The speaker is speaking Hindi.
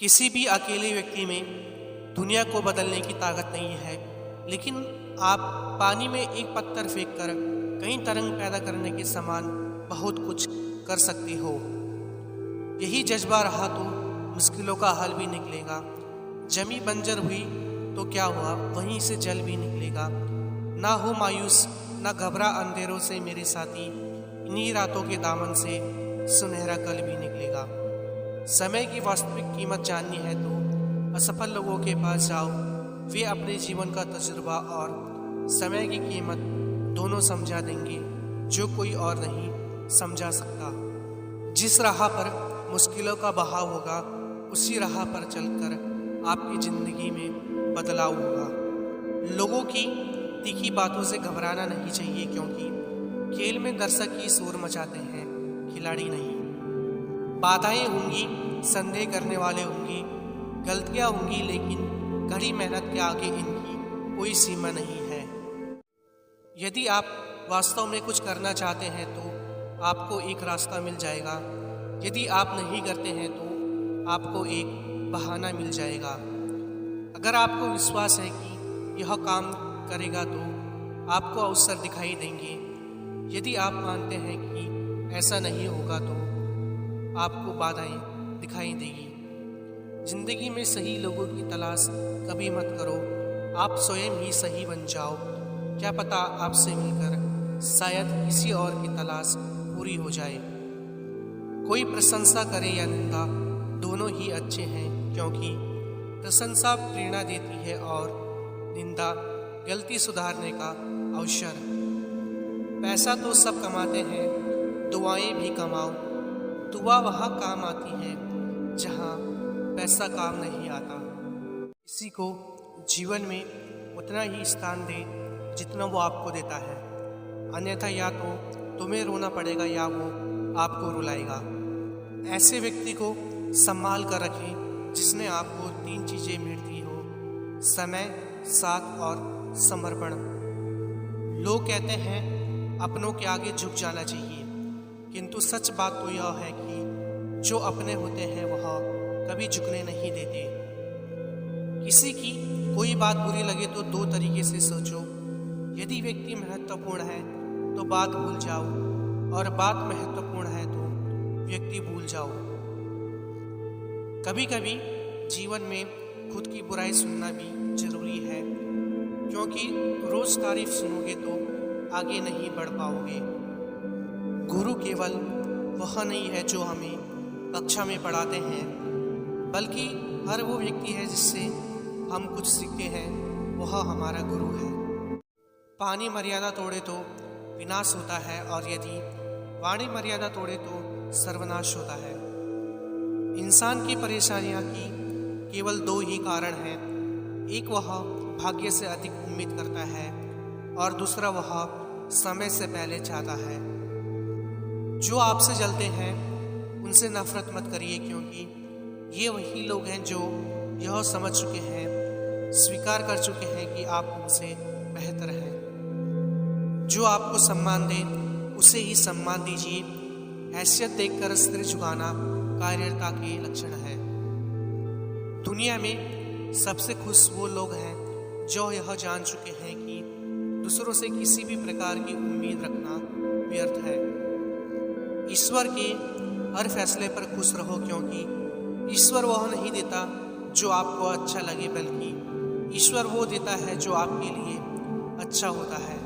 किसी भी अकेले व्यक्ति में दुनिया को बदलने की ताकत नहीं है, लेकिन आप पानी में एक पत्थर फेंककर कई तरंग पैदा करने के समान बहुत कुछ कर सकते हो। यही जज्बा रहा तो मुश्किलों का हल भी निकलेगा। जमी बंजर हुई तो क्या हुआ, वहीं से जल भी निकलेगा। ना हो मायूस, ना घबरा अंधेरों से मेरे साथी, इन्हीं रातों के दामन से सुनहरा कल भी निकलेगा। समय की वास्तविक कीमत जाननी है तो असफल लोगों के पास जाओ। वे अपने जीवन का तजुर्बा और समय की कीमत दोनों समझा देंगे, जो कोई और नहीं समझा सकता। जिस राह पर मुश्किलों का बहाव होगा, उसी राह पर चलकर आपकी ज़िंदगी में बदलाव होगा। लोगों की तीखी बातों से घबराना नहीं चाहिए, क्योंकि खेल में दर्शक ही शोर मचाते हैं, खिलाड़ी नहीं। बाधाएं होंगी, संदेह करने वाले होंगे, गलतियां होंगी, लेकिन कड़ी मेहनत के आगे इनकी कोई सीमा नहीं है। यदि आप वास्तव में कुछ करना चाहते हैं तो आपको एक रास्ता मिल जाएगा। यदि आप नहीं करते हैं तो आपको एक बहाना मिल जाएगा। अगर आपको विश्वास है कि यह काम करेगा तो आपको अवसर दिखाई देंगे। यदि आप मानते हैं कि ऐसा नहीं होगा तो आपको बाधाएं दिखाई देगी। जिंदगी में सही लोगों की तलाश कभी मत करो, आप स्वयं ही सही बन जाओ। क्या पता आपसे मिलकर शायद किसी और की तलाश पूरी हो जाए। कोई प्रशंसा करे या निंदा, दोनों ही अच्छे हैं, क्योंकि प्रशंसा प्रेरणा देती है और निंदा गलती सुधारने का अवसर। पैसा तो सब कमाते हैं, दुआएं भी कमाओ। दुआ वहाँ काम आती है जहाँ पैसा काम नहीं आता। किसी को जीवन में उतना ही स्थान दे जितना वो आपको देता है, अन्यथा या तो तुम्हें रोना पड़ेगा या वो आपको रुलाएगा। ऐसे व्यक्ति को संभाल कर रखें जिसने आपको 3 चीज़ें मिलती हो: समय, साथ और समर्पण। लोग कहते हैं अपनों के आगे झुक जाना चाहिए, किंतु सच बात तो यह है कि जो अपने होते हैं वह कभी झुकने नहीं देते। किसी की कोई बात बुरी लगे तो 2 तरीके से सोचो। यदि व्यक्ति महत्वपूर्ण है तो बात भूल जाओ, और बात महत्वपूर्ण है तो व्यक्ति भूल जाओ। कभी कभी जीवन में खुद की बुराई सुनना भी जरूरी है, क्योंकि रोज तारीफ सुनोगे तो आगे नहीं बढ़ पाओगे। गुरु केवल वह नहीं है जो हमें कक्षा में पढ़ाते हैं, बल्कि हर वो व्यक्ति है जिससे हम कुछ सीखते हैं, वह हमारा गुरु है। पानी मर्यादा तोड़े तो विनाश होता है, और यदि वाणी मर्यादा तोड़े तो सर्वनाश होता है। इंसान की परेशानियां की केवल 2 ही कारण हैं। एक वह भाग्य से अधिक उम्मीद करता है, और दूसरा वह समय से पहले चाहता है। जो आपसे जलते हैं उनसे नफरत मत करिए, क्योंकि ये वही लोग हैं जो यह समझ चुके हैं, स्वीकार कर चुके हैं कि आप उनसे बेहतर हैं। जो आपको सम्मान दे उसे ही सम्मान दीजिए। हैसियत देखकर सिर झुकाना कायरता के लक्षण है। दुनिया में सबसे खुश वो लोग हैं जो यह जान चुके हैं कि दूसरों से किसी भी प्रकार की उम्मीद रखना व्यर्थ है। ईश्वर के हर फैसले पर खुश रहो, क्योंकि ईश्वर वह नहीं देता जो आपको अच्छा लगे, बल्कि ईश्वर वो देता है जो आपके लिए अच्छा होता है।